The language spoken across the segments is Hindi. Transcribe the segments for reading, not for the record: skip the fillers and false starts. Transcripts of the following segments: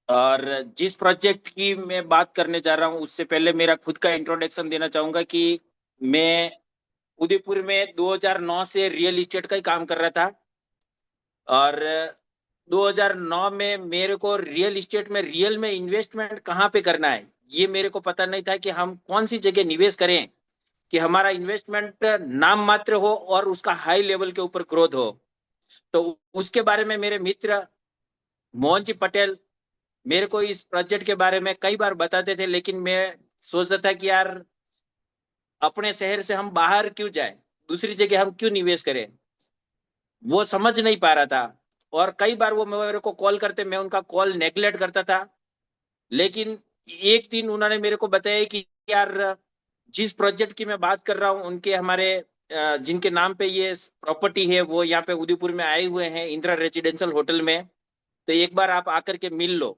और जिस प्रोजेक्ट की मैं बात करने जा रहा हूँ उससे पहले मेरा खुद का इंट्रोडक्शन देना चाहूंगा कि मैं उदयपुर में 2009 से रियल इस्टेट का ही काम कर रहा था। और 2009 में मेरे को रियल इस्टेट में रियल में इन्वेस्टमेंट कहाँ पे करना है ये मेरे को पता नहीं था कि हम कौन सी जगह निवेश करें कि हमारा इन्वेस्टमेंट नाम मात्र हो और उसका हाई लेवल के ऊपर ग्रोथ हो। तो उसके बारे में मेरे मित्र मोहन जी पटेल मेरे को इस प्रोजेक्ट के बारे में कई बार बताते थे, लेकिन मैं सोचता था कि यार अपने शहर से हम बाहर क्यों जाएं, दूसरी जगह हम क्यों निवेश करें, वो समझ नहीं पा रहा था। और कई बार वो मेरे को कॉल करते, मैं उनका कॉल नेग्लेक्ट करता था। लेकिन एक दिन उन्होंने मेरे को बताया कि यार जिस प्रोजेक्ट की मैं बात कर रहा हूँ उनके हमारे जिनके नाम पे ये प्रॉपर्टी है वो यहाँ पे उदयपुर में आए हुए हैं इंदिरा रेजिडेंशियल होटल में। तो एक बार आप आकर के मिल लो,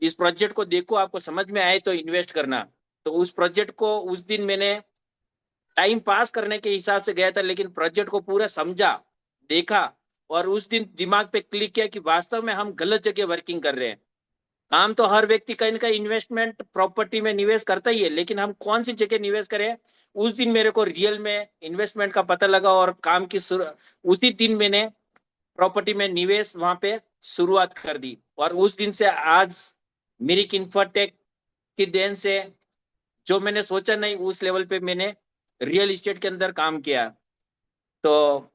इस प्रोजेक्ट को देखो, आपको समझ में आए तो इन्वेस्ट करना। तो उस प्रोजेक्ट को उस दिन मैंने टाइम पास करने के हिसाब से गया था, लेकिन प्रोजेक्ट को पूरा समझा, देखा, और उस दिन दिमाग पे क्लिक किया कि वास्तव में हम गलत जगह वर्किंग कर रहे हैं। काम तो हर व्यक्ति कहीं ना कहीं इन्वेस्टमेंट प्रॉपर्टी में निवेश करता ही है, लेकिन हम कौन सी जगह निवेश करें। उस दिन मेरे को रियल में इन्वेस्टमेंट का पता लगा और काम की उसी दिन मैंने प्रॉपर्टी में निवेश वहां पे शुरुआत कर दी। और उस दिन से आज मेरी किन्फोटेक की देन से जो मैंने सोचा नहीं उस लेवल पे मैंने रियल इस्टेट के अंदर काम किया। तो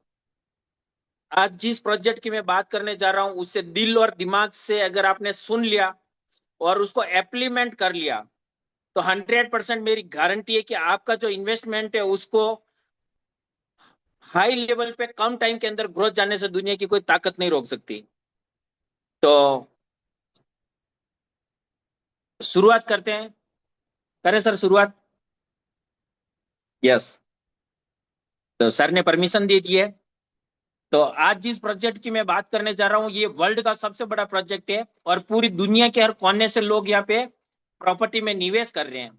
आज जिस प्रोजेक्ट की मैं बात करने जा रहा हूं उससे दिल और दिमाग से अगर आपने सुन लिया और उसको एप्लीमेंट कर लिया तो 100% मेरी गारंटी है कि आपका जो इन्वेस्टमेंट है उसको हाई लेवल पे कम टाइम के अंदर ग्रोथ जाने से दुनिया की कोई ताकत नहीं रोक सकती। तो शुरुआत करते हैं। करें सर शुरुआत? यस। तो सर ने परमिशन दे दी है। तो आज जिस प्रोजेक्ट की मैं बात करने जा रहा हूँ ये वर्ल्ड का सबसे बड़ा प्रोजेक्ट है और पूरी दुनिया के हर कोने से लोग यहाँ पे प्रॉपर्टी में निवेश कर रहे हैं।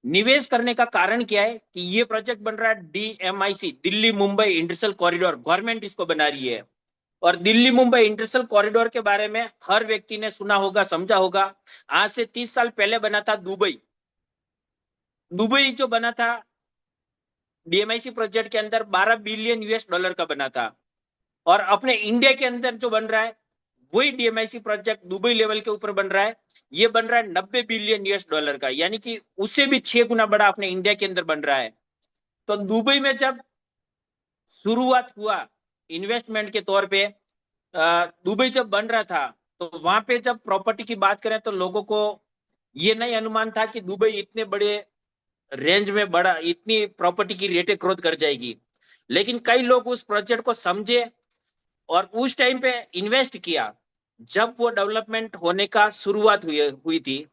निवेश करने का कारण क्या है कि ये प्रोजेक्ट बन रहा है DMIC, Delhi Mumbai industrial corridor, government इसको बना रही है। और दिल्ली मुंबई इंडस्ट्रियल कॉरिडोर के बारे में हर व्यक्ति ने सुना होगा, समझा होगा। आज से 30 साल पहले बना था दुबई। दुबई जो बना था डीएमआईसी प्रोजेक्ट के अंदर 12 बिलियन यूएस डॉलर का बना था। और अपने इंडिया के अंदर जो बन रहा है वही डीएमआईसी प्रोजेक्ट दुबई लेवल के ऊपर बन रहा है। ये बन रहा है 90 बिलियन यूएस डॉलर का, यानी कि उससे भी 6 गुना बड़ा अपने इंडिया के अंदर बन रहा है। तो दुबई में जब शुरुआत हुआ इन्वेस्टमेंट के तौर पे, दुबई जब बन रहा था तो वहां पे जब प्रॉपर्टी की बात करें तो लोगों को ये नहीं अनुमान था कि दुबई इतने बड़े रेंज में बड़ा इतनी प्रॉपर्टी की रेटें ग्रोथ कर जाएगी। लेकिन कई लोग उस प्रोजेक्ट को समझे और उस टाइम पे इन्वेस्ट किया। जब वो डेवलपमेंट होने का शुरुआत हुई थी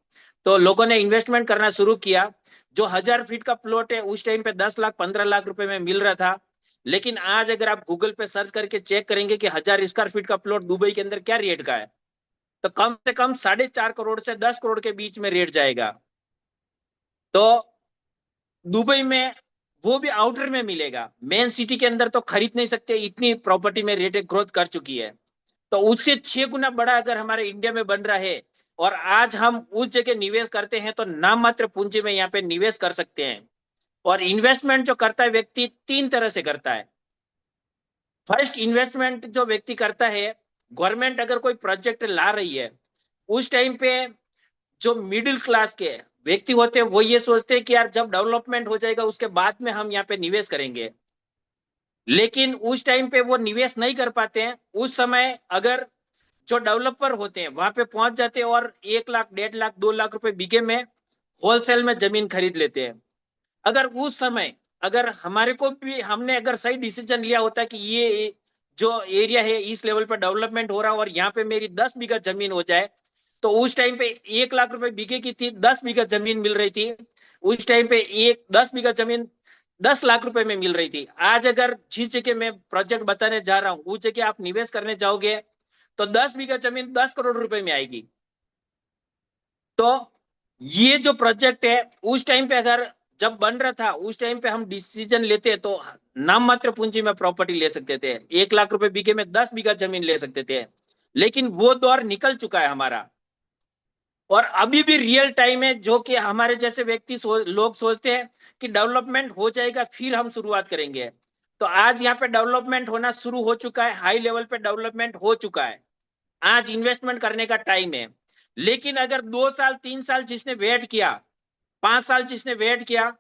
तो लोगों ने इन्वेस्टमेंट करना शुरू किया। जो 1000 फीट का प्लॉट है उस टाइम पे 10 लाख 15 लाख रुपए में मिल रहा था। लेकिन आज अगर आप गूगल पे सर्च करके चेक करेंगे कि 1000 स्क्वायर फीट का प्लॉट दुबई के अंदर क्या रेट का है, तो कम से कम 4.5 करोड़ से 10 करोड़ के बीच में रेट जाएगा। तो दुबई में वो भी आउटर में मिलेगा, मेन सिटी के अंदर तो खरीद नहीं सकते, इतनी प्रॉपर्टी में रेट ग्रोथ कर चुकी है। तो उससे 6 गुना बड़ा अगर हमारे इंडिया में बन रहा है और आज हम उस जगह निवेश करते हैं तो नाम मात्र पूंजी में यहाँ पे निवेश कर सकते हैं। और इन्वेस्टमेंट जो करता है व्यक्ति 3 तरह से करता है। फर्स्ट इन्वेस्टमेंट जो व्यक्ति करता है, गवर्नमेंट अगर कोई प्रोजेक्ट ला रही है उस टाइम पे जो मिडिल क्लास के व्यक्ति होते हैं वो ये सोचते हैं कि यार जब डेवलपमेंट हो जाएगा उसके बाद में हम यहाँ पे निवेश करेंगे। लेकिन उस टाइम पे वो निवेश नहीं कर पाते हैं। उस समय अगर जो डेवलपर होते हैं वहां पे पहुंच जाते हैं और 1 लाख 1.5 लाख 2 लाख रुपए बीघे में होलसेल में जमीन खरीद लेते हैं। अगर उस समय अगर हमारे को भी हमने अगर सही डिसीजन लिया होता कि ये जो एरिया है इस लेवल पर डेवलपमेंट हो रहा है और यहाँ पे मेरी 10 बीघा जमीन हो जाए, तो उस टाइम पे 1 लाख रुपए बीघे की थी, 10 बीघा जमीन मिल रही थी। उस टाइम पे एक 10 बीघा जमीन 10 लाख रुपए में मिल रही थी। आज अगर जिस जगह मैं प्रोजेक्ट बताने जा रहा हूँ उस जगह आप निवेश करने जाओगे तो 10 बीघा जमीन 10 करोड़ रुपए में आएगी। तो ये जो प्रोजेक्ट है उस टाइम पे अगर जब बन रहा था उस टाइम पे हम डिसीजन लेते तो नाम मात्र पूंजी में प्रॉपर्टी ले सकते थे, 1 लाख रुपए बीघे में 10 बीघा जमीन ले सकते थे। लेकिन वो दौर निकल चुका है हमारा। और अभी भी रियल टाइम है, जो कि हमारे जैसे व्यक्ति लोग सोचते हैं कि डेवलपमेंट हो जाएगा फिर हम शुरुआत करेंगे। तो आज यहाँ पे डेवलपमेंट होना शुरू हो चुका है, हाई लेवल पे डेवलपमेंट हो चुका है। आज इन्वेस्टमेंट करने का टाइम है। लेकिन अगर 2 साल 3 साल जिसने वेट किया, 5 साल जिसने वेट किया,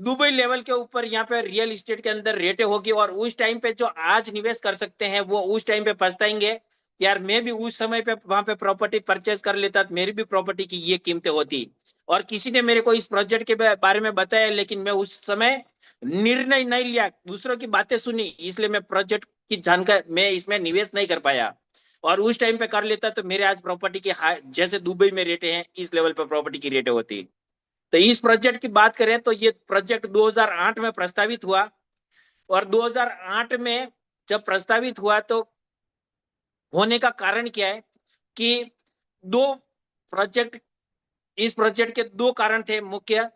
दुबई लेवल के ऊपर यहाँ पे रियल एस्टेट के अंदर रेटें होगी, और उस टाइम पे जो आज निवेश कर सकते हैं वो उस टाइम पे पछताएंगे। यार मैं भी उस समय पे वहां पे प्रॉपर्टी परचेज कर लेता तो मेरी भी प्रॉपर्टी की ये कीमतें होती। और किसी ने मेरे को इस प्रोजेक्ट के बारे में बताया, लेकिन मैं उस समय निर्णय नहीं लिया, दूसरों की बातें सुनी, इसलिए मैं प्रोजेक्ट की जानकारी मैं इसमें निवेश नहीं कर पाया। और उस टाइम पे कर लेता तो मेरे आज प्रॉपर्टी की जैसे दुबई में रेटें हैं इस लेवल पे प्रॉपर्टी की रेटें होती। तो इस प्रोजेक्ट की बात करें तो ये प्रोजेक्ट 2008 में प्रस्तावित हुआ। और 2008 में जब प्रस्तावित हुआ तो होने का कारण क्या है कि दो प्रोजेक्ट इस प्रोजेक्ट के दो कारण थे मुख्य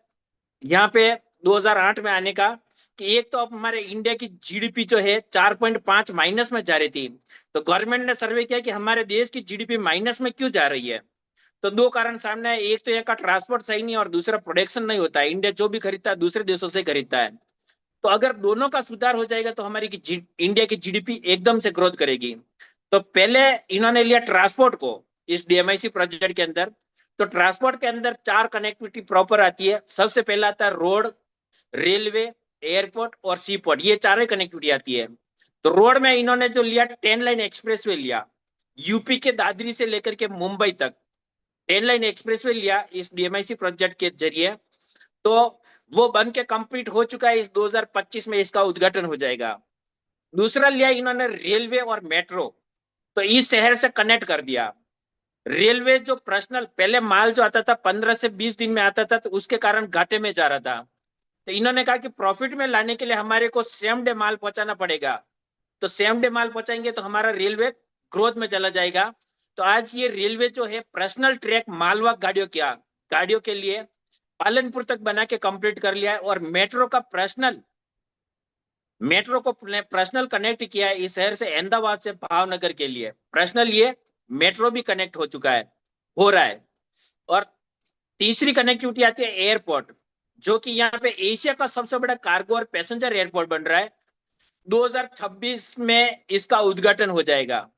यहाँ पे 2008 में आने का। कि एक तो अब हमारे इंडिया की जीडीपी जो है 4.5 माइनस में जा रही थी। तो गवर्नमेंट ने सर्वे किया कि हमारे देश की जीडीपी माइनस में क्यों जा रही है। तो दो कारण सामने है, एक तो यहाँ का ट्रांसपोर्ट सही नहीं है और दूसरा प्रोडक्शन नहीं होता है। इंडिया जो भी खरीदता है दूसरे देशों से खरीदता है। तो अगर दोनों का सुधार हो जाएगा तो हमारी इंडिया की जीडीपी एकदम से ग्रोथ करेगी। तो पहले इन्होंने लिया ट्रांसपोर्ट को इस डीएमआईसी प्रोजेक्ट के अंदर। तो ट्रांसपोर्ट के अंदर 4 कनेक्टिविटी प्रॉपर आती है। सबसे पहला आता है रोड, रेलवे, एयरपोर्ट और सी पोर्ट, ये चारों कनेक्टिविटी आती है। तो रोड में इन्होंने जो लिया 10 लाइन एक्सप्रेसवे लिया, यूपी के दादरी से लेकर के मुंबई तक 10 लाइन एक्सप्रेसवे लिया इस डीएमआईसी प्रोजेक्ट के जरिए। तो वो बन के कंप्लीट हो चुका है, इस 2025 में इसका उद्घाटन हो जाएगा। दूसरा लिया इन्होंने रेलवे और मेट्रो। तो इस शहर से कनेक्ट कर दिया। रेलवे जो पर्सनल पहले माल जो आता था 15 से 20 दिन में आता था, तो उसके कारण घाटे में जा रहा था। तो इन्होंने कहा कि प्रॉफिट में लाने के लिए हमारे को सेम डे माल पहुंचाना पड़ेगा। तो सेम डे माल पहुंचाएंगे तो हमारा रेलवे ग्रोथ में चला जाएगा। तो आज ये रेलवे जो है पर्सनल ट्रैक मालवाहक गाड़ियों के लिए पालनपुर तक बना के कंप्लीट कर लिया है। और मेट्रो को पर्सनल कनेक्ट किया है इस शहर से अहमदाबाद से भावनगर के लिए। पर्सनल ये मेट्रो भी कनेक्ट हो चुका है, हो रहा है। और तीसरी कनेक्टिविटी आती है एयरपोर्ट, जो कि यहाँ पे एशिया का सबसे बड़ा कार्गो और पैसेंजर एयरपोर्ट बन रहा है। 2026 में इसका उद्घाटन हो जाएगा।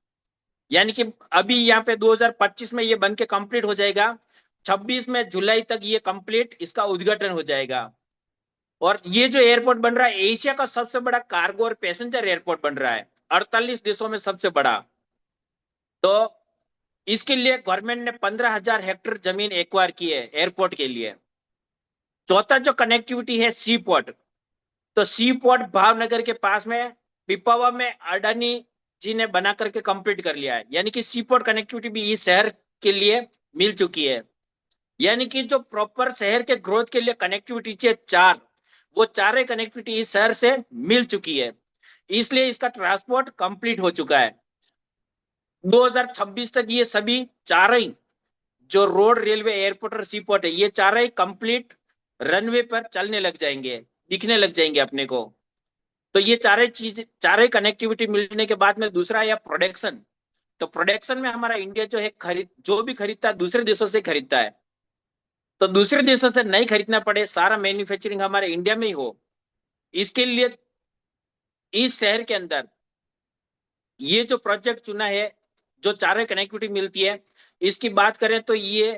यानी कि अभी यहाँ पे 2025 में ये बन के कंप्लीट हो जाएगा, 26 में जुलाई तक ये कंप्लीट इसका उद्घाटन हो जाएगा। और ये जो एयरपोर्ट बन रहा है एशिया का सबसे बड़ा कार्गो और पैसेंजर एयरपोर्ट बन रहा है, 48 देशों में सबसे बड़ा। तो इसके लिए गवर्नमेंट ने 15,000 हेक्टेयर जमीन एक्वायर की है एयरपोर्ट के लिए। चौथा जो कनेक्टिविटी है सी पोर्ट। तो सी पोर्ट भावनगर के पास में पिपावा में अडानी जी ने बना करके कंप्लीट कर लिया है। यानी कि सी पोर्ट कनेक्टिविटी भी इस शहर के लिए मिल चुकी है। यानी कि जो प्रॉपर शहर के ग्रोथ के लिए कनेक्टिविटी चाहिए चार, वो चारे कनेक्टिविटी इस शहर से मिल चुकी है। इसलिए इसका ट्रांसपोर्ट कंप्लीट हो चुका है। 2026 तक ये सभी चार ही जो रोड, रेलवे, एयरपोर्ट और सी पोर्ट है, ये चार ही कंप्लीट रनवे पर चलने लग जाएंगे, दिखने लग जाएंगे अपने को। तो ये चारे कनेक्टिविटी मिलने के बाद में दूसरा या प्रोडक्शन। तो प्रोडक्शन में हमारा इंडिया जो है जो भी खरीदता है दूसरे देशों से खरीदता है। तो दूसरे देशों से नहीं खरीदना पड़े, सारा मैन्युफैक्चरिंग हमारे इंडिया में ही हो, इसके लिए इस शहर के अंदर ये जो प्रोजेक्ट चुना है, जो चारों कनेक्टिविटी मिलती है, इसकी बात करें तो ये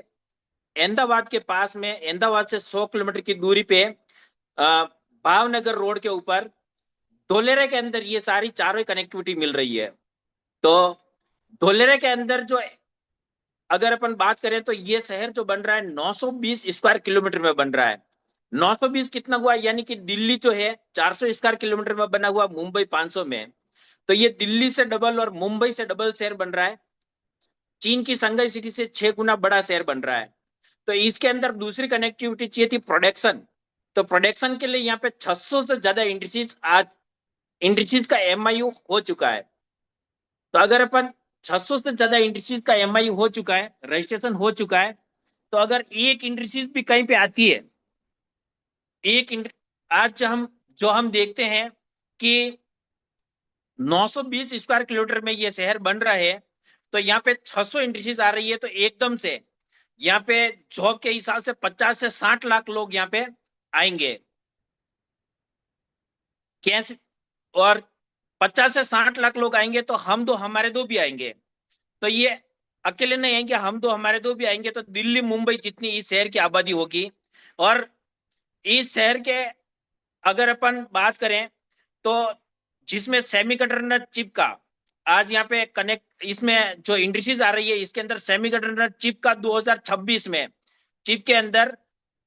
अहमदाबाद के पास में, अहमदाबाद से 100 किलोमीटर की दूरी पे भावनगर रोड के ऊपर धोलेरे के अंदर ये सारी चारों कनेक्टिविटी मिल रही है। तो धोलेरे के अंदर जो अगर अपन बात करें तो ये शहर जो बन रहा है 920 स्क्वायर किलोमीटर में बन रहा है। 920 कितना हुआ, यानी कि दिल्ली जो है 400 स्क्वायर किलोमीटर में बना हुआ, मुंबई 500 में। तो ये दिल्ली से डबल और मुंबई से डबल शहर बन रहा है। चीन की संघाई सिटी से 6 गुना बड़ा शहर बन रहा है। तो इसके अंदर दूसरी कनेक्टिविटी चाहिए थी प्रोडक्शन। तो प्रोडक्शन के लिए यहाँ पे 600 से ज्यादा इंडस्ट्रीज का एमआईयू हो चुका है। तो अगर अपन 600 से ज्यादा इंडस्ट्रीज का एमआईयू हो चुका है, रजिस्ट्रेशन हो चुका है, तो अगर एक इंडस्ट्रीज भी कहीं पे आती है, आज हम देखते हैं कि 920 स्क्वायर किलोमीटर में ये शहर बन रहा है, तो यहाँ पे 600 इंडस्ट्रीज आ रही है, तो एकदम से यहाँ पे जॉब के हिसाब से 50 से 60 लाख लोग यहाँ पे आएंगे कैसे। और 50 से 60 लाख लोग आएंगे तो हम दो हमारे दो भी आएंगे। तो ये अकेले नहीं आएंगे, हम दो हमारे दो भी आएंगे तो दिल्ली मुंबई जितनी इस शहर की आबादी होगी। और इस शहर के अगर अपन बात करें तो जिसमें सेमीकंडक्टर चिप का आज यहाँ पे कनेक्ट, इसमें जो इंडस्ट्रीज आ रही है इसके अंदर सेमीकंडक्टर चिप का 2026 में चिप के अंदर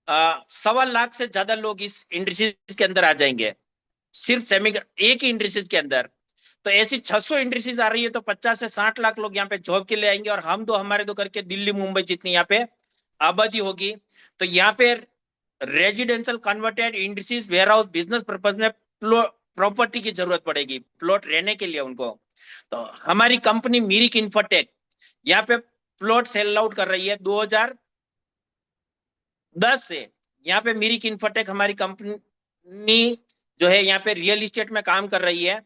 1.25 लाख से ज्यादा लोग इस इंडस्ट्रीज के अंदर आ जाएंगे, सिर्फ सेमी एक ही इंडस्ट्रीज के अंदर। तो ऐसी 600 इंडस्ट्रीज आ रही है तो 50 से 60 लाख लोग यहाँ पे जॉब के लिए आएंगे और हम दो हमारे दो करके दिल्ली मुंबई जितनी यहाँ पे आबादी होगी। तो यहाँ पे residential converted industries warehouse business purpose में प्रॉपर्टी की जरूरत पड़ेगी, प्लॉट रहने के लिए उनको। तो हमारी कंपनी मिरिक इंफ्राटेक यहाँ पे प्लॉट सेल आउट कर रही है 2010 से। यहाँ पे मिरिक इंफ्राटेक हमारी कंपनी जो है यहाँ पे रियल इस्टेट में काम कर रही है।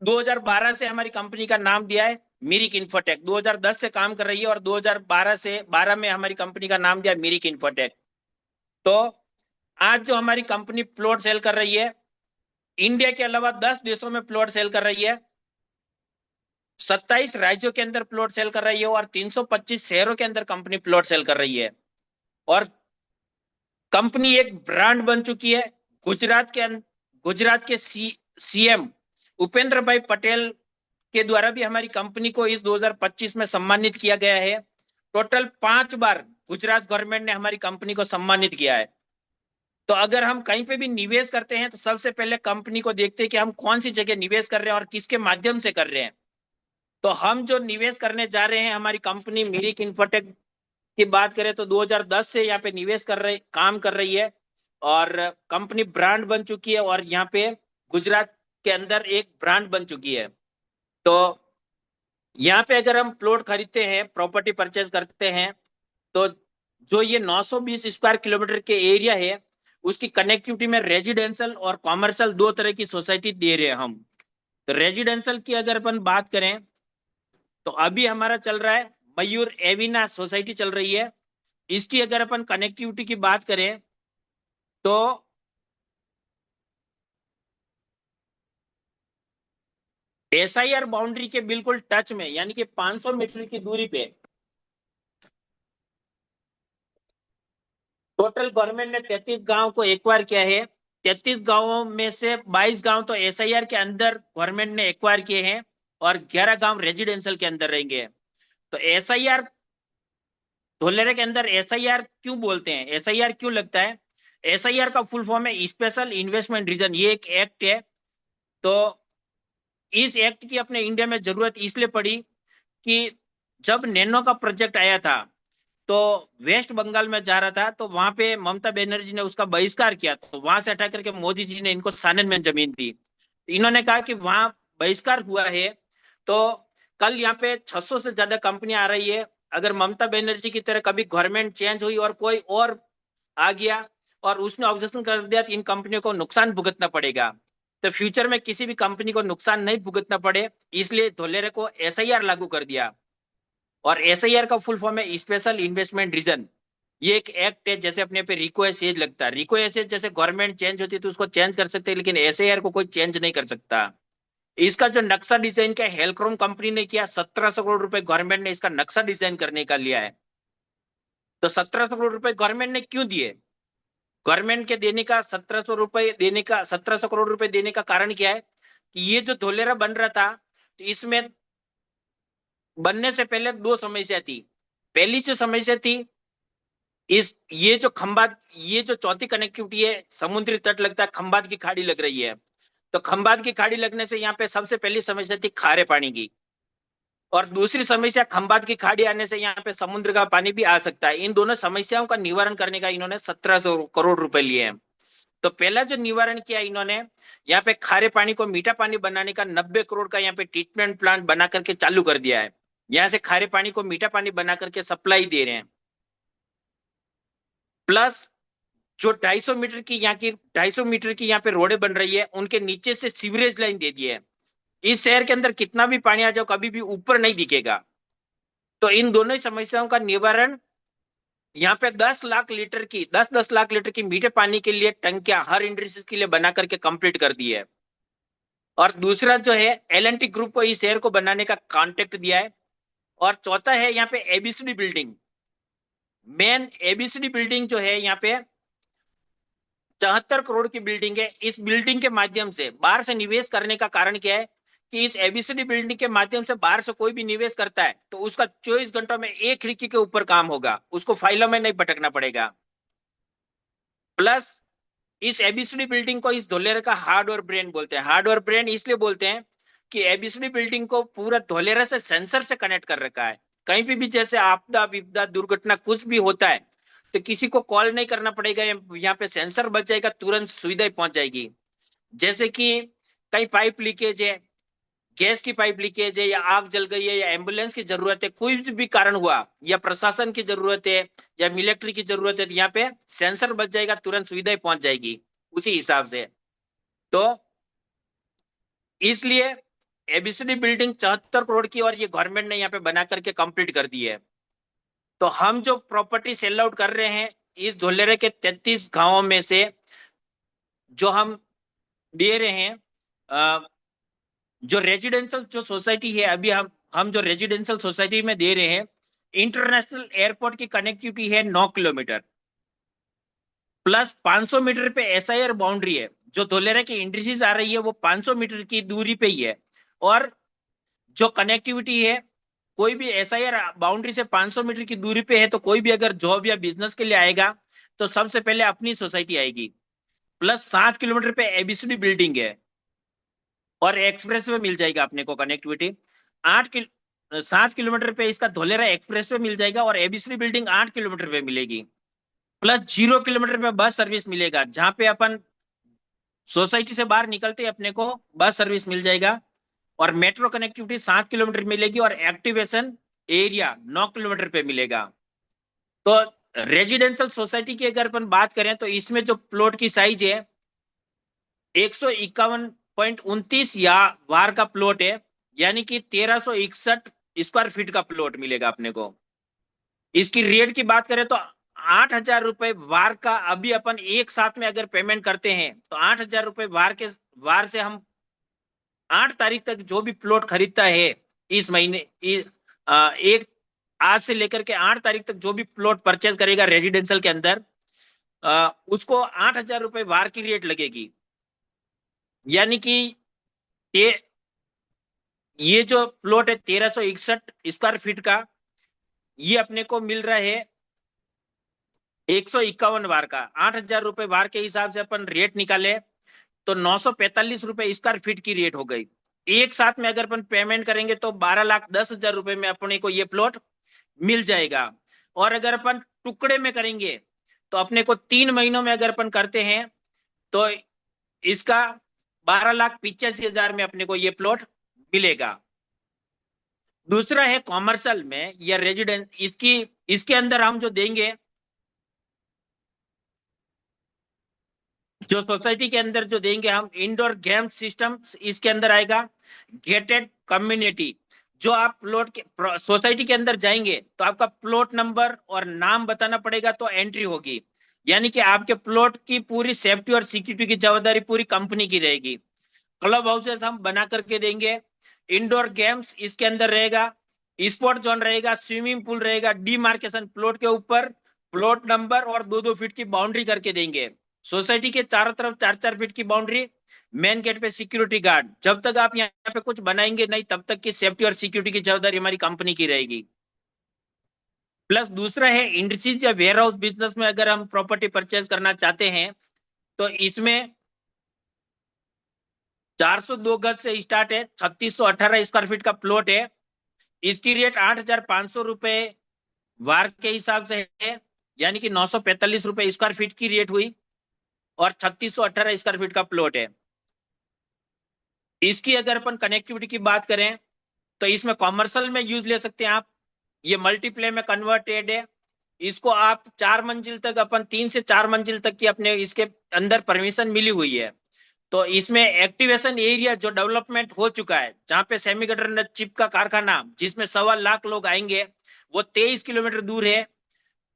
2012 से हमारी कंपनी का नाम दिया है मिरिक इंफ्राटेक, 2010 से काम कर रही है और 2012 में हमारी कंपनी का नाम दिया मिरिक इंफ्राटेक। तो आज जो हमारी कंपनी प्लॉट सेल कर रही है, इंडिया के अलावा 10 देशों में प्लॉट सेल कर रही है, 27 राज्यों के अंदर प्लॉट सेल कर रही है और 325 शहरों के अंदर कंपनी प्लॉट सेल कर रही है। और कंपनी एक ब्रांड बन चुकी है। गुजरात के सीएम उपेंद्र भाई पटेल के द्वारा भी हमारी कंपनी को इस 2025 में सम्मानित किया गया है। टोटल 5 बार गुजरात गवर्नमेंट ने हमारी कंपनी को सम्मानित किया है। तो अगर हम कहीं पे भी निवेश करते हैं तो सबसे पहले कंपनी को देखते हैं कि हम कौन सी जगह निवेश कर रहे हैं और किसके माध्यम से कर रहे हैं। तो हम जो निवेश करने जा रहे हैं, हमारी कंपनी मिरिक इंफ्राटेक की बात करें तो 2010 से यहाँ पे निवेश कर रही, काम कर रही है और कंपनी ब्रांड बन चुकी है और यहाँ पे गुजरात के अंदर एक ब्रांड बन चुकी है। तो यहाँ पे अगर हम प्लॉट खरीदते हैं, प्रॉपर्टी परचेज करते हैं, तो जो ये 920 स्क्वायर किलोमीटर के एरिया है उसकी कनेक्टिविटी में रेजिडेंशियल और कॉमर्शियल दो तरह की सोसाइटी दे रहे हैं हम। तो रेजिडेंशियल की अगर अपन बात करें तो अभी हमारा चल रहा है मयूर एविना सोसाइटी चल रही है। इसकी अगर अपन कनेक्टिविटी की बात करें तो एसआईआर बाउंड्री के बिल्कुल टच में, यानी कि 500 मीटर की दूरी पे टोटल गवर्नमेंट ने 33 गांव को एक्वायर किया है। 33 गांवों में से 22 गांव तो एसआईआर के अंदर गवर्नमेंट ने एक्वायर किए हैं और 11 गांव रेजिडेंशियल के अंदर रहेंगे। तो एसआईआर धोलेरे के अंदर एसआईआर क्यों बोलते हैं, एसआईआर क्यों लगता है? एसआईआर का फुल फॉर्म है स्पेशल इन्वेस्टमेंट रीजन। ये एक एक्ट है। तो इस एक्ट की अपने इंडिया में जरूरत इसलिए पड़ी कि जब नैनो का प्रोजेक्ट आया था तो वेस्ट बंगाल में जा रहा था, तो वहां पे ममता बनर्जी ने उसका बहिष्कार किया। तो वहां से हटा करके मोदी जी ने इनको सानन में जमीन दी। इन्होंने कहा कि वहां बहिष्कार हुआ है तो कल यहाँ पे 600 से ज्यादा कंपनियां आ रही है। अगर ममता बनर्जी की तरह कभी गवर्नमेंट चेंज हुई और कोई और आ गया और उसने ऑब्जेक्शन कर दिया तो इन कंपनियों को नुकसान भुगतना पड़ेगा। तो फ्यूचर में किसी भी कंपनी को नुकसान नहीं भुगतना पड़े, इसलिए धोलेरे को एसआईआर लागू कर दिया। और एसआईआर का फुल फॉर्म है स्पेशल इन्वेस्टमेंट रीजन। ये एक एक्ट है, जैसे अपने पे रिको एसेज लगता है। रिको एसेज जैसे गवर्नमेंट चेंज होती है तो उसको चेंज कर सकते हैं, लेकिन एसआईआर को कोई चेंज नहीं कर सकता। इसका जो नक्शा डिजाइन किया हेलक्रोम कंपनी ने किया, 1700 करोड़ रुपए गवर्नमेंट ने इसका नक्शा डिजाइन करने का लिया है। तो 1700 करोड़ रुपए गवर्नमेंट ने क्यों दिए? गवर्नमेंट के देने का 1700 करोड़ रुपए देने का कारण क्या है कि ये जो धोलेरा बन रहा था तो इसमें बनने से पहले दो समस्या थी। पहली जो समस्या थी, ये जो खंबात, ये जो चौथी कनेक्टिविटी है, समुद्री तट लगता है, खंबात की खाड़ी लग रही है। तो खंबात की खाड़ी लगने से यहाँ पे सबसे पहली समस्या थी खारे पानी की, और दूसरी समस्या खंबात की खाड़ी आने से यहाँ पे समुद्र का पानी भी आ सकता है। इन दोनों समस्याओं का निवारण करने का इन्होंने 1700 करोड़ रुपए लिए हैं। तो पहला जो निवारण किया इन्होंने, यहाँ पे खारे पानी को मीठा पानी बनाने का 90 करोड़ का यहाँ पे ट्रीटमेंट प्लांट बना करके चालू कर दिया है। यहाँ से खारे पानी को मीठा पानी बना करके सप्लाई दे रहे हैं। प्लस जो 250 मीटर की यहाँ पे रोडें बन रही है, उनके नीचे से सीवरेज लाइन दे दी है। इस शहर के अंदर कितना भी पानी आ जाओ कभी भी ऊपर नहीं दिखेगा। तो इन दोनों समस्याओं का निवारण यहाँ पे 10 लाख लीटर की 10-10 लाख लीटर की मीठे पानी के लिए टंकियां हर इंडस्ट्रीज के लिए बना करके कंप्लीट कर दी है। और दूसरा जो है L&T ग्रुप को इस शहर को बनाने का कॉन्ट्रैक्ट दिया है। और चौथा है यहाँ पे ABCD building. Main ABCD building जो है यहाँ पे 74 करोड़ की बिल्डिंग है। इस बिल्डिंग के माध्यम से बाहर से निवेश करने का कारण क्या है कि इस एबीसीडी बिल्डिंग के माध्यम से बाहर से कोई भी निवेश करता है तो उसका 24 घंटों में एक खिड़की के ऊपर काम होगा, उसको फाइलों में नहीं भटकना पड़ेगा। प्लस इस एबीसीडी बिल्डिंग को इस धोलेरा का हार्डवेयर ब्रेन बोलते हैं। हार्डवेयर ब्रेन इसलिए बोलते हैं कि एबीसीडी बिल्डिंग को पूरा धोलेरा से सेंसर से कनेक्ट कर रखा है। कहीं पे भी जैसे आपदा विपदा दुर्घटना कुछ भी होता है तो किसी को कॉल नहीं करना पड़ेगा, यहाँ पे सेंसर बच जाएगा, तुरंत सुविधा पहुंच जाएगी। जैसे कि कहीं पाइप लीकेज है, गैस की पाइप लीकेज है, या आग जल गई है, या एम्बुलेंस की जरूरत है, कोई भी कारण हुआ, या प्रशासन की जरूरत है, या मिलिट्री की जरूरत है, तो यहाँ पे सेंसर बच जाएगा, तुरंत सुविधाएं पहुंच जाएगी उसी हिसाब से। तो इसलिए एबीसीडी बिल्डिंग 74 करोड़ की और ये गवर्नमेंट ने यहाँ पे बना करके कंप्लीट कर दी है। तो हम जो प्रॉपर्टी सेल आउट कर रहे हैं इस धोलेरे के 33 गांवों में से जो हम दे रहे हैं, जो रेजिडेंशियल जो सोसाइटी है, अभी हम जो रेजिडेंशियल सोसाइटी में दे रहे हैं, इंटरनेशनल एयरपोर्ट की कनेक्टिविटी है 9 किलोमीटर, प्लस 500 मीटर पे एसआईआर बाउंड्री है। जो धोलेरा की इंडस्ट्रीज आ रही है वो 500 मीटर की दूरी पे ही है। और जो कनेक्टिविटी है, कोई भी एसआईआर बाउंड्री से 500 मीटर की दूरी पे है तो कोई भी अगर जॉब या बिजनेस के लिए आएगा तो सबसे पहले अपनी सोसाइटी आएगी। प्लस 7 किलोमीटर पे एबीसीडी बिल्डिंग है और एक्सप्रेस वे मिल जाएगा अपने को कनेक्टिविटी। 7 किलोमीटर पे इसका धोलेरा एक्सप्रेस वे मिल जाएगा और एबीसीडी बिल्डिंग 8 किलोमीटर पे मिलेगी। प्लस 0 किलोमीटर पे बस सर्विस मिलेगा, जहां पे अपन सोसाइटी से बाहर निकलते ही अपने को बस सर्विस मिल जाएगा। और मेट्रो कनेक्टिविटी 7 किलोमीटर मिलेगी और एक्टिवेशन एरिया 9 किलोमीटर पे मिलेगा। तो रेजिडेंशियल सोसाइटी की अगर अपन बात करें तो इसमें जो प्लॉट की साइज है 151.29 या वार का प्लॉट है, यानी कि 1361 स्क्वायर फीट का प्लॉट मिलेगा अपने को। इसकी रेट की बात करें तो 8,000 रुपए वार का अभी अपन एक साथ में अगर पेमेंट करते हैं तो 8,000 रुपए वार से हम 8 तारीख तक जो भी प्लॉट खरीदता है इस महीने एक आज से लेकर के 8 तारीख तक जो भी प्लॉट परचेज करेगा रेजिडेंशियल के अंदर, उसको 8,000 रुपए वार की रेट लगेगी। यानी कि ये जो प्लॉट है 1361 स्क्वायर फीट का, ये अपने को मिल रहा है 151 वार का। 8,000 रुपए वार के हिसाब से अपन रेट निकाले तो 945 रुपए स्क्वायर फीट की रेट हो गई। एक साथ में अगर अपन पेमेंट करेंगे तो 12,10,000 रुपए में अपने को ये प्लॉट मिल जाएगा। और अगर अपन टुकड़े में करेंगे तो अपने को 3 महीनों में अगर अपन करते हैं तो इसका 12,85,000 में अपने को ये प्लॉट मिलेगा। दूसरा है कॉमर्शियल में या रेजिडेंस, इसके अंदर हम जो देंगे, जो सोसाइटी के अंदर जो देंगे हम इंडोर गेम सिस्टम इसके अंदर आएगा। गेटेड कम्युनिटी, जो आप प्लॉट के सोसाइटी के अंदर जाएंगे तो आपका प्लॉट नंबर और नाम बताना पड़ेगा तो एंट्री होगी। यानी कि आपके प्लॉट की पूरी सेफ्टी और सिक्योरिटी की जवाबदारी पूरी कंपनी की रहेगी। क्लब हाउसेस हम बना करके देंगे। इंडोर गेम्स इसके अंदर रहेगा, स्पोर्ट जोन रहेगा, स्विमिंग पूल रहेगा, डीमार्केशन प्लॉट के ऊपर प्लॉट नंबर और 2-2 फीट की बाउंड्री करके देंगे। सोसाइटी के चारों तरफ 4-4 फीट की बाउंड्री, मेन गेट पे सिक्योरिटी गार्ड। जब तक आप यहाँ पे कुछ बनाएंगे नहीं तब तक की सेफ्टी और सिक्योरिटी की जवाबदारी हमारी कंपनी की रहेगी। प्लस दूसरा है इंडस्ट्रीज या वेयर हाउस बिजनेस में अगर हम प्रॉपर्टी परचेज करना चाहते हैं तो इसमें 402 गज से स्टार्ट है, 3618 स्क्वायर फीट का प्लॉट है। इसकी रेट 8,500 रुपए वार के हिसाब से है, यानी कि 945 रुपए स्क्वायर फीट की रेट हुई और 3618 स्क्वायर फीट का प्लॉट है। इसकी अगर अपन कनेक्टिविटी की बात करें तो इसमें कॉमर्शियल में यूज ले सकते हैं आप। ये मल्टीप्ले में कन्वर्टेड है। इसको आप 4 मंजिल तक, अपन 3 से 4 मंजिल तक की अपने इसके अंदर परमिशन मिली हुई है। तो इसमें एक्टिवेशन एरिया जो डेवलपमेंट हो चुका है, जहां पे सेमीकंडक्टर चिप का कारखाना जिसमें 1.25 लाख लोग आएंगे, वो 23 किलोमीटर दूर है।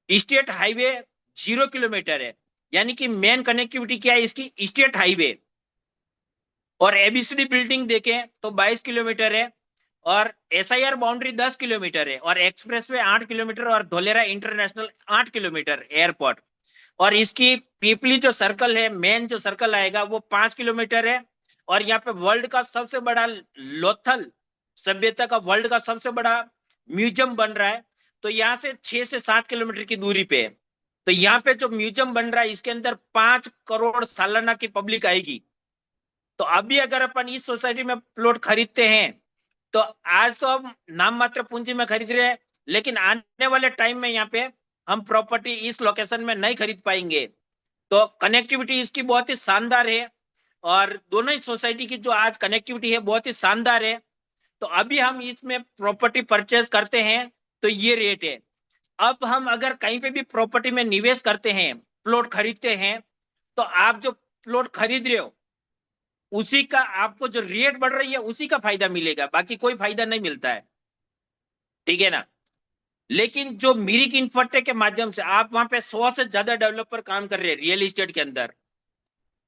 स्टेट हाईवे 0 किलोमीटर है, यानी कि मेन कनेक्टिविटी क्या है इसकी, स्टेट हाईवे। और एबीसीडी बिल्डिंग देखें तो 22 किलोमीटर है, और एसआईआर बाउंड्री 10 किलोमीटर है, और एक्सप्रेसवे 8 किलोमीटर, और धोलेरा इंटरनेशनल 8 किलोमीटर एयरपोर्ट। और इसकी पीपली जो सर्कल है, मेन जो सर्कल आएगा वो 5 किलोमीटर है। और यहाँ पे वर्ल्ड का सबसे बड़ा लोथल सभ्यता का वर्ल्ड का सबसे बड़ा म्यूजियम बन रहा है, तो यहाँ से 6 से 7 किलोमीटर की दूरी पे है। तो यहाँ पे जो म्यूजियम बन रहा है इसके अंदर 5 करोड़ सालाना की पब्लिक आएगी। तो अभी अगर अपन इस सोसाइटी में प्लॉट खरीदते हैं तो आज तो हम नाम मात्र पूंजी में खरीद रहे हैं, लेकिन आने वाले टाइम में यहाँ पे हम प्रॉपर्टी इस लोकेशन में नहीं खरीद पाएंगे। तो कनेक्टिविटी इसकी बहुत ही शानदार है, और दोनों ही सोसाइटी की जो आज कनेक्टिविटी है बहुत ही शानदार है। तो अभी हम इसमें प्रॉपर्टी परचेज करते हैं तो ये रेट है। अब हम अगर कहीं पे भी प्रॉपर्टी में निवेश करते हैं, प्लॉट खरीदते हैं, तो आप जो प्लॉट खरीद रहे हो उसी का आपको जो रेट बढ़ रही है उसी का फायदा मिलेगा, बाकी कोई फायदा नहीं मिलता है, ठीक है ना। लेकिन जो मिरिक इंफ्राटेक के माध्यम से आप वहां पे 100 से ज्यादा डेवलपर काम कर रहे हैं रियल एस्टेट के अंदर,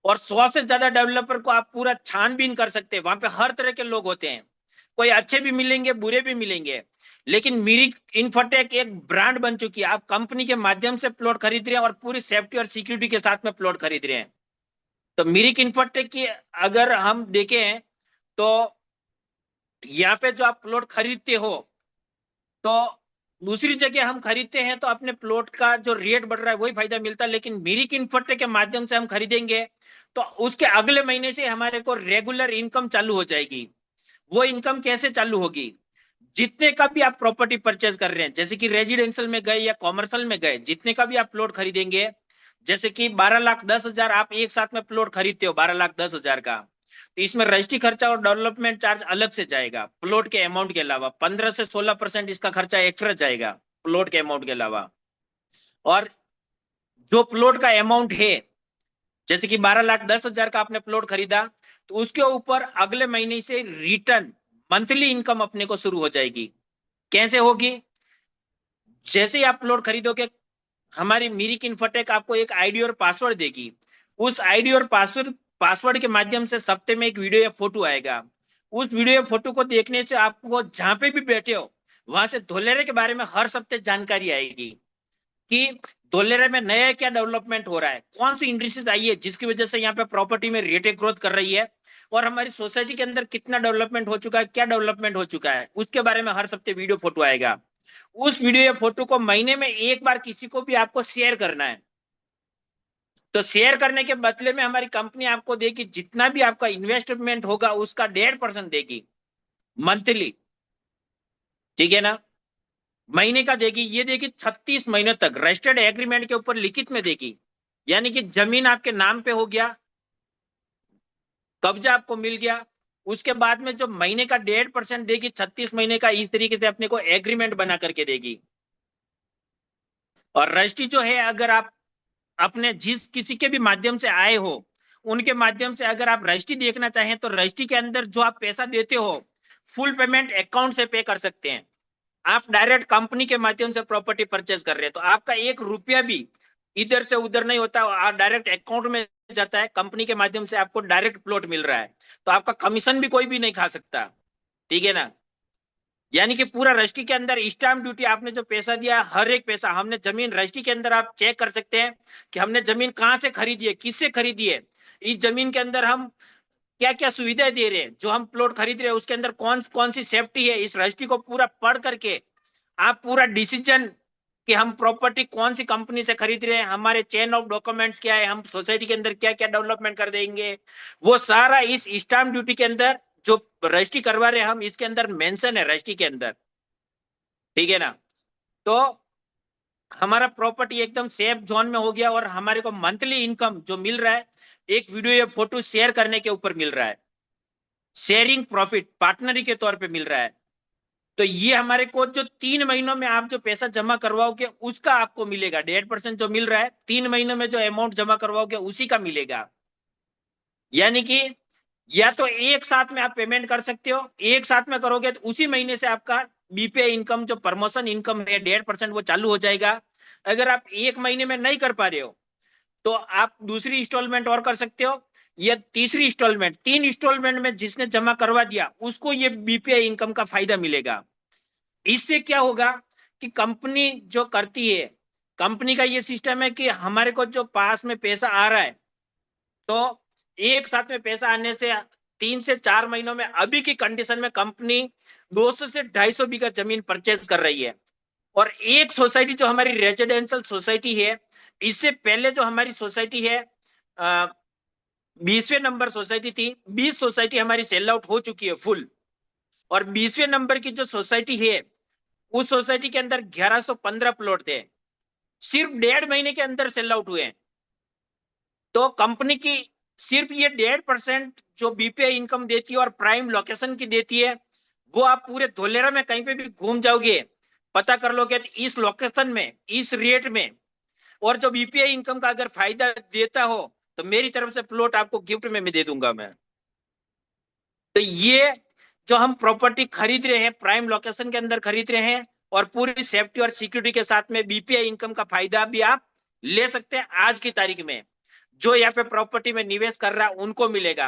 और 100 से ज्यादा डेवलपर को आप पूरा छानबीन कर सकते हैं। वहां पे हर तरह के लोग होते हैं, कोई अच्छे भी मिलेंगे बुरे भी मिलेंगे, लेकिन मिरिक इंफ्राटेक एक ब्रांड बन चुकी है। आप कंपनी के माध्यम से प्लॉट खरीद रहे हैं और पूरी सेफ्टी और सिक्योरिटी के साथ में प्लॉट खरीद रहे हैं। तो मिरिक इंफ्राटेक की अगर हम देखें तो यहाँ पे जो आप प्लॉट खरीदते हो, तो दूसरी जगह हम खरीदते हैं तो अपने प्लॉट का जो रेट बढ़ रहा है वही फायदा मिलता है, लेकिन मिरिक इंफ्राटेक के माध्यम से हम खरीदेंगे तो उसके अगले महीने से हमारे को रेगुलर इनकम चालू हो जाएगी। वो इनकम कैसे चालू होगी, जितने का भी आप प्रॉपर्टी परचेज कर रहे हैं, जैसे कि रेजिडेंशियल में गए या कॉमर्शियल में गए, जितने का भी आप प्लॉट खरीदेंगे, जैसे कि 12,10,000 आप एक साथ में प्लॉट खरीदते हो 12,10,000 का, तो इसमें रजिस्ट्री खर्चा और डेवलपमेंट चार्ज अलग से जाएगा प्लॉट के अमाउंट के अलावा। 15 से 16% इसका खर्चा एक्स्ट्रा जाएगा प्लॉट के अमाउंट के अलावा। और जो प्लॉट का अमाउंट है, जैसे कि 12,10,000 का आपने प्लॉट खरीदा, तो उसके ऊपर अगले महीने से रिटर्न मंथली इनकम अपने को शुरू हो जाएगी। कैसे होगी, जैसे ही आप प्लॉट खरीदोगे हमारी मिरिक इंफ्राटेक आपको एक आईडी और पासवर्ड देगी। उस आईडी और पासवर्ड के माध्यम से सप्ते में एक वीडियो या फोटो आएगा। उस वीडियो या फोटो को देखने से आपको जहां पे भी बैठे हो वहां से धोलेरे के बारे में हर सप्ते जानकारी आएगी कि धोलेरे में नया क्या डेवलपमेंट हो रहा है, कौन सी इंडस्ट्रीज आई है जिसकी वजह से यहाँ पे प्रॉपर्टी में रेट ग्रोथ कर रही है, और हमारी सोसाइटी के अंदर कितना डेवलपमेंट हो चुका है, क्या डेवलपमेंट हो चुका है, उसके बारे में हर सप्ते वीडियो फोटो आएगा। उस वीडियो या फोटो को महीने में एक बार किसी को भी आपको शेयर करना है। तो शेयर करने के बदले में हमारी कंपनी आपको देगी, जितना भी आपका इन्वेस्टमेंट होगा उसका 1.5% देगी मंथली, ठीक है ना। महीने का देगी, ये देगी 36 महीने तक रजिस्टर्ड एग्रीमेंट के ऊपर लिखित में देगी। यानी कि जमीन आपके नाम पे हो गया, कब्जा आपको मिल गया, उसके बाद में जो महीने का 1.5% देगी 36 महीने का, इस तरीके से अपने को एग्रीमेंट बना करके देगी। और रजिस्ट्री जो है, अगर आप अपने जिस किसी के भी माध्यम से आए हो उनके माध्यम से अगर आप रजिस्ट्री देखना चाहें तो रजिस्ट्री के अंदर जो आप पैसा देते हो फुल पेमेंट अकाउंट से पे कर सकते हैं। आप डायरेक्ट कंपनी के माध्यम से प्रॉपर्टी परचेज कर रहे हैं तो आपका 1 रुपया भी इधर से उधर नहीं होता, डायरेक्ट अकाउंट में जाता है। कंपनी के माध्यम से आपको डायरेक्ट प्लॉट मिल रहा है, तो आपका कमीशन भी कोई भी नहीं खा सकता, ठीक है ना। यानी कि पूरा रजिस्ट्री के अंदर स्टाम्प ड्यूटी आपने जो पैसा दिया, हर एक पैसा हमने जमीन रजिस्ट्री के अंदर आप चेक कर सकते हैं कि हमने जमीन कहां से खरीदी है, किससे खरीदी है, इस जमीन के अंदर हम क्या क्या सुविधाएं दे रहे हैं, जो हम प्लॉट खरीद रहे हैं उसके अंदर कौन कौन सी सेफ्टी है। इस रजिस्ट्री को पूरा पढ़ करके आप पूरा डिसीजन कि हम प्रॉपर्टी कौन सी कंपनी से खरीद रहे हैं, हमारे चेन ऑफ डॉक्यूमेंट्स क्या है, हम सोसाइटी के अंदर क्या क्या डेवलपमेंट कर देंगे, वो सारा इस स्टाम्प ड्यूटी के अंदर जो रजिस्ट्री करवा रहे हैं हम, इसके अंदर मेंशन है रजिस्ट्री के अंदर, ठीक है ना। तो हमारा प्रॉपर्टी एकदम सेफ जोन में हो गया, और हमारे को मंथली इनकम जो मिल रहा है एक वीडियो या फोटो शेयर करने के ऊपर मिल रहा है, शेयरिंग प्रॉफिट पार्टनरी के तौर पे मिल रहा है। तो ये हमारे को जो 3 महीनों में आप जो पैसा जमा करवाओगे उसका आपको मिलेगा 1.5% जो मिल रहा है, 3 महीनों में जो अमाउंट जमा करवाओगे उसी का मिलेगा। यानी कि या तो एक साथ में आप पेमेंट कर सकते हो, एक साथ में करोगे तो उसी महीने से आपका बीपीआई इनकम जो प्रमोशन इनकम है 1.5% वो चालू हो जाएगा। अगर आप 1 महीने में नहीं कर पा रहे हो तो आप दूसरी इंस्टॉलमेंट और कर सकते हो, या तीसरी इंस्टॉलमेंट, 3 इंस्टॉलमेंट में जिसने जमा करवा दिया उसको ये बीपीआई इनकम का फायदा मिलेगा। इससे क्या होगा कि कंपनी जो करती है, कंपनी का ये सिस्टम है कि हमारे को जो पास में पैसा आ रहा है, तो एक साथ में पैसा आने से 3 से 4 महीनों में अभी की कंडीशन में कंपनी 200 से 250 बीघा जमीन परचेज कर रही है। और एक सोसाइटी जो हमारी रेजिडेंशियल सोसाइटी है, इससे पहले जो हमारी सोसाइटी है 20वें नंबर सोसाइटी थी, 20 सोसाइटी हमारी सेल आउट हो चुकी है फुल। और 20वें नंबर की जो सोसाइटी है उस सोसाइटी के अंदर 1115 प्लॉट थे, सिर्फ 1.5 महीने के अंदर सेल आउट हुए। तो कंपनी की सिर्फ ये 1.5% जो बीपीआई इनकम देती है और प्राइम लोकेशन की देती है, वो आप पूरे धोलेरा में कहीं पे भी घूम जाओगे पता कर लोगे तो इस लोकेशन में इस रेट में, और जो बीपीआई इनकम का अगर फायदा देता हो तो मेरी तरफ से प्लॉट आपको गिफ्ट में दे दूंगा मैं। तो ये जो हम प्रॉपर्टी खरीद रहे हैं प्राइम लोकेशन के अंदर खरीद रहे हैं, और पूरी सेफ्टी और सिक्योरिटी के साथ में बीपीआई इनकम का फायदा भी आप ले सकते हैं। आज की तारीख में जो यहाँ पे प्रॉपर्टी में निवेश कर रहा है उनको मिलेगा।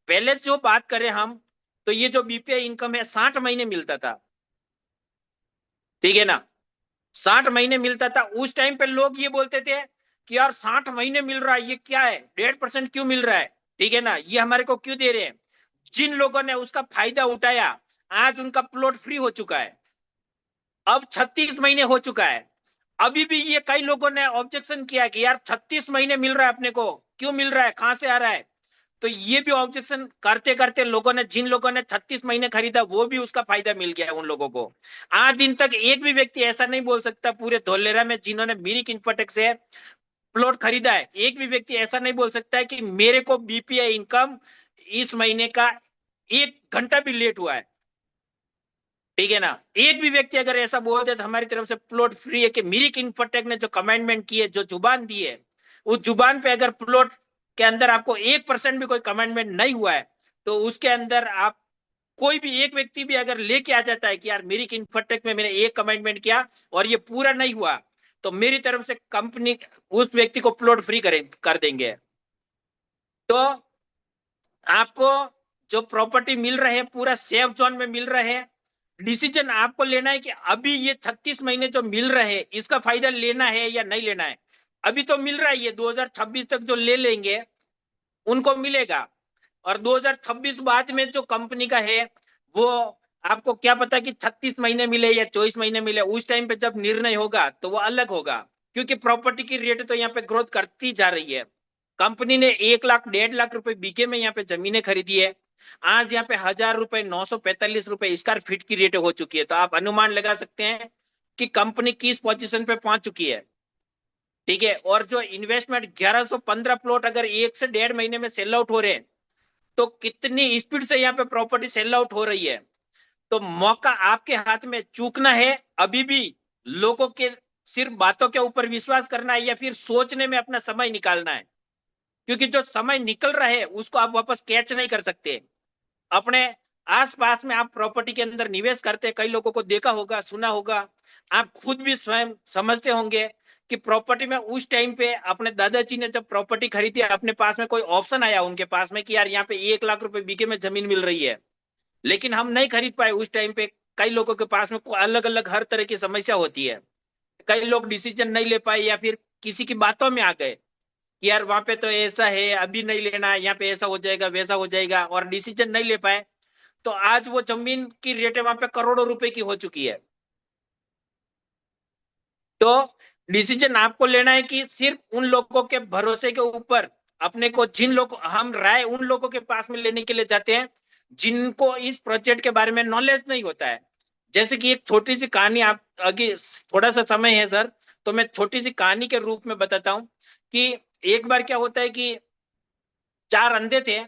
पहले जो बात करें हम, तो ये जो बीपीआई इनकम है 60 महीने मिलता था, ठीक है ना, 60 महीने मिलता था। उस टाइम पे लोग ये बोलते थे कि यार 60 महीने मिल रहा है, ये क्या है, 1.5% क्यों मिल रहा है, ठीक है ना, ये हमारे को क्यों दे रहे हैं। जिन लोगों ने उसका फायदा उठाया आज उनका प्लॉट फ्री हो चुका है, अब 36 महीने हो चुका है। अभी भी ये कई लोगों ने ऑब्जेक्शन किया कि यार 36 महीने मिल रहा है अपने को, क्यों मिल रहा है, कहां से आ रहा है। तो ये भी ऑब्जेक्शन करते करते लोगों ने, जिन लोगों ने 36 महीने खरीदा वो भी उसका फायदा मिल गया उन लोगों को। आज दिन तक एक भी व्यक्ति ऐसा नहीं बोल सकता पूरे धोलेरा में जिन्होंने मिरिक इंफ्राटेक से प्लॉट खरीदा है, एक भी व्यक्ति ऐसा नहीं बोल सकता है कि मेरे को बीपीआई इनकम इस महीने का 1 घंटा भी लेट हुआ है, ठीक है ना। एक भी व्यक्ति अगर ऐसा बोल दे तो हमारी तरफ से प्लॉट फ्री है। कि मिरिक इंफ्राटेक ने जो कमेंटमेंट की है, जो जुबान दी है, उस जुबान पे अगर प्लॉट के अंदर आपको 1% भी कोई कमेंटमेंट नहीं हुआ है तो उसके अंदर आप कोई भी एक व्यक्ति भी अगर लेके आ जाता है कि यार मिरिक इंफ्राटेक में मैंने एक कमेंटमेंट किया और ये पूरा नहीं हुआ, तो मेरी तरफ से कंपनी उस व्यक्ति को प्लॉट फ्री कर देंगे। तो आपको जो प्रॉपर्टी मिल रहे हैं पूरा सेफ जोन में मिल रहे हैं। डिसीजन आपको लेना है कि अभी ये 36 महीने जो मिल रहे हैं इसका फायदा लेना है या नहीं लेना है। अभी तो मिल रहा है, ये 2026 तक जो ले लेंगे उनको मिलेगा, और 2026 बाद में जो कंपनी का है वो आपको क्या पता कि 36 महीने मिले या 24 महीने मिले, उस टाइम पे जब निर्णय होगा तो वो अलग होगा। क्योंकि प्रॉपर्टी की रेट तो यहाँ पे ग्रोथ करती जा रही है। कंपनी ने 1 लाख 1.5 लाख रुपए बीघे में यहाँ पे जमीनें खरीदी है। आज यहाँ पे 1000 रुपए 945 रुपए स्क्वायर फीट की रेट हो चुकी है। तो आप अनुमान लगा सकते हैं कि कंपनी किस पोजीशन पे पहुंच चुकी है, ठीक है। और जो इन्वेस्टमेंट 1115 प्लॉट अगर 1 से 1.5 महीने में सेल आउट हो रहे हैं तो कितनी स्पीड से यहाँ पे प्रॉपर्टी सेल आउट हो रही है। तो मौका आपके हाथ में, चूकना है अभी भी लोगों के सिर्फ बातों के ऊपर विश्वास करना है या फिर सोचने में अपना समय निकालना है। क्योंकि जो समय निकल रहा है उसको आप वापस कैच नहीं कर सकते। अपने आसपास में आप प्रॉपर्टी के अंदर निवेश करते, कई लोगों को देखा होगा, सुना होगा, आप खुद भी स्वयं समझते होंगे कि प्रॉपर्टी में उस टाइम पे अपने दादाजी ने जब प्रॉपर्टी खरीदी अपने पास में कोई ऑप्शन आया उनके पास में कि यार यहाँ पे 1 लाख रुपए बीघे में जमीन मिल रही है, लेकिन हम नहीं खरीद पाए उस टाइम पे। कई लोगों के पास में अलग अलग हर तरह की समस्या होती है, कई लोग डिसीजन नहीं ले पाए या फिर किसी की बातों में आ गए कि यार वहां पे तो ऐसा है अभी नहीं लेना, यहाँ पे ऐसा हो जाएगा वैसा हो जाएगा, और डिसीजन नहीं ले पाए। तो आज वो जमीन की रेट वहां पे करोड़ों रुपए की हो चुकी है। तो डिसीजन आपको लेना है कि सिर्फ उन लोगों के भरोसे के ऊपर अपने को, जिन लोग हम राय उन लोगों के पास में लेने के लिए जाते हैं जिनको इस प्रोजेक्ट के बारे में नॉलेज नहीं होता है। जैसे कि एक छोटी सी कहानी, आप आगे थोड़ा सा समय है सर तो मैं छोटी सी कहानी के रूप में बताता हूं कि एक बार क्या होता है कि चार अंधे थे,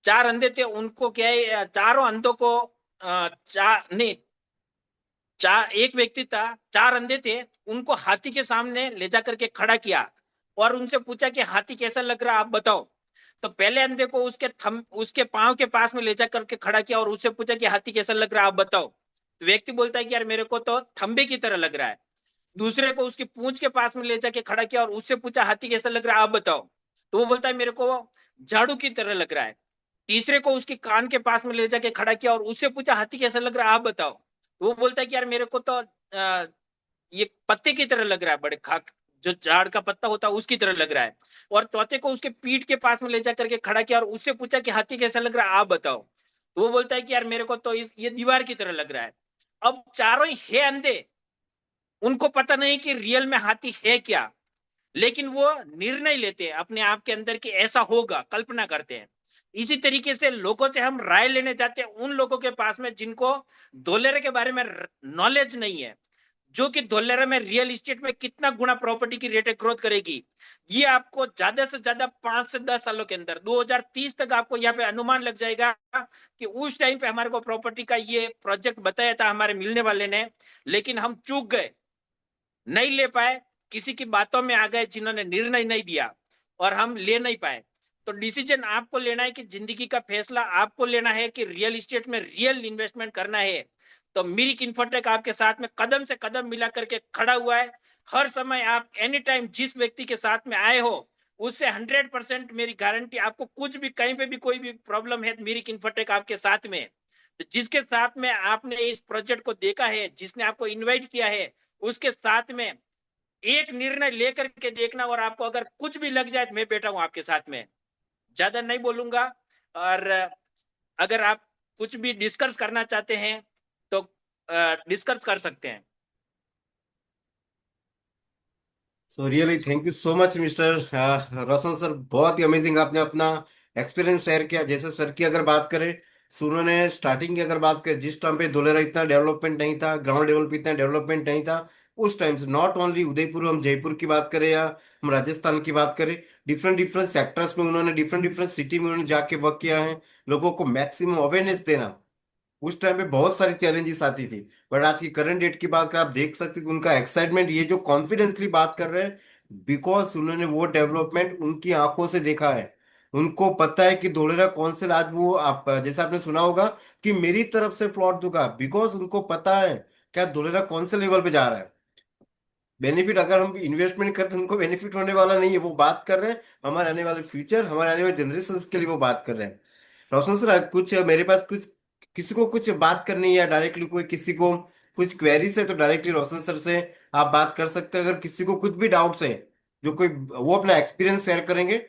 चार अंधे थे, उनको क्या है, चारों अंधों को चार नहीं, चार, एक व्यक्ति था, चार अंधे थे, उनको हाथी के सामने ले जाकर के खड़ा किया और उनसे पूछा कि हाथी कैसा लग रहा आप बताओ। तो पहले अंधे को उसके पांव के पास में ले जाकर के खड़ा किया और उससे पूछा कि हाथी कैसा लग रहा आप बताओ। तो व्यक्ति बोलता है कि यार मेरे को तो थंबे की तरह लग रहा है। दूसरे को उसकी पूंछ के पास में ले जाके खड़ा किया और उससे पूछा हाथी कैसा लग रहा है आप बताओ, तो वो बोलता है मेरे को झाड़ू की तरह लग रहा है। तीसरे को उसके कान के पास में ले जाके खड़ा किया और उससे पूछा हाथी कैसा लग रहा है आप बताओ, तो वो बोलता है कि यार मेरे को तो ये पत्ते की तरह लग रहा है, बड़े खाक जो झाड़ का पत्ता होता है उसकी तरह लग रहा है। और चौथे को उसके पीठ के पास में ले जा करके खड़ा किया और उससे पूछा कि हाथी कैसा लग रहा है आप बताओ, तो वो बोलता है कि यार मेरे को तो ये दीवार की तरह लग रहा है। अब चारों ही है अंधे, उनको पता नहीं कि रियल में हाथी है क्या, लेकिन वो निर्णय लेते हैं अपने आप के अंदर कि ऐसा होगा, कल्पना करते हैं। इसी तरीके से लोगों से हम राय लेने जाते हैं उन लोगों के पास में जिनको धोलेरे के बारे में नॉलेज नहीं है, जो कि धोलेरा में रियल एस्टेट में कितना गुना प्रॉपर्टी की रेट ग्रोथ करेगी, ये आपको ज्यादा से ज्यादा 5 से 10 सालों के अंदर 2030 तक आपको यहाँ पे अनुमान लग जाएगा कि उस टाइम पे हमारे को प्रॉपर्टी का ये प्रोजेक्ट बताया था हमारे मिलने वाले ने, लेकिन हम चूक गए, नहीं ले पाए, किसी की बातों में आ गए जिन्होंने निर्णय नहीं दिया और हम ले नहीं पाए। तो डिसीजन आपको लेना है कि जिंदगी का फैसला आपको लेना है कि रियल एस्टेट में रियल इन्वेस्टमेंट करना है। तो मिरिक इन्फोटेक आपके साथ में कदम से कदम मिला करके खड़ा हुआ है। हर समय आप एनी टाइम जिस व्यक्ति के साथ में आए हो उससे 100% मेरी गारंटी, आपको कुछ भी कहीं पे भी कोई भी प्रॉब्लम है मिरिक इन्फोटेक आपके साथ में। तो जिसके साथ में आपने इस प्रोजेक्ट को देखा है, जिसने आपको इनवाइट किया है, उसके साथ में एक निर्णय लेकर के देखना, और आपको अगर कुछ भी लग जाए तो मैं बैठा हूं आपके साथ में, ज्यादा नहीं बोलूंगा। और अगर आप कुछ भी डिस्कस करना चाहते हैं तो डिस्कस कर सकते हैं। So really thank you so much mister Roshan sir, बहुत ही अमेजिंग आपने अपना एक्सपीरियंस शेयर किया। जैसे सर की अगर बात करें, सो उन्होंने स्टार्टिंग की अगर बात करें, जिस टाइम पे धोलेरा इतना डेवलपमेंट नहीं था, ग्राउंड लेवल पे इतना डेवलपमेंट नहीं था, उस टाइम से नॉट ओनली उदयपुर, हम जयपुर की बात करें या हम राजस्थान की बात करें, डिफरेंट डिफरेंट सेक्टर्स में उन्होंने डिफरेंट डिफरेंट सिटी में उन्होंने जाके वर्क किया है, लोगों को मैक्सिमम अवेयरनेस देना। उस टाइम पे बहुत सारी चैलेंजेस आती थी, बट आज की करंट डेट की बात कर आप देख सकते हैं कि उनका एक्साइटमेंट, ये जो कॉन्फिडेंसली बात कर रहे हैं, बिकॉज उन्होंने वो डेवलपमेंट उनकी आंखों से देखा है। उनको पता है कि धोलेरा कौन से, आज वो आप जैसे आपने सुना होगा कि मेरी तरफ से प्लॉट दूंगा, बिकॉज उनको पता है क्या धोलेरा कौन से लेवल पे जा रहा है। बेनिफिट अगर हम इन्वेस्टमेंट करते हैं उनको बेनिफिट होने वाला नहीं है, वो बात कर रहे हैं हमारे आने वाले फ्यूचर, हमारे आने वाले जनरेशन के लिए वो बात कर रहे हैं। रोशन सर, कुछ मेरे पास कुछ, किसी को कुछ बात करनी है या डायरेक्टली कोई किसी को कुछ क्वेरीज है तो डायरेक्टली रोशन सर से आप बात कर सकते हैं। अगर किसी को कुछ भी डाउट्स है, जो कोई वो अपना एक्सपीरियंस शेयर करेंगे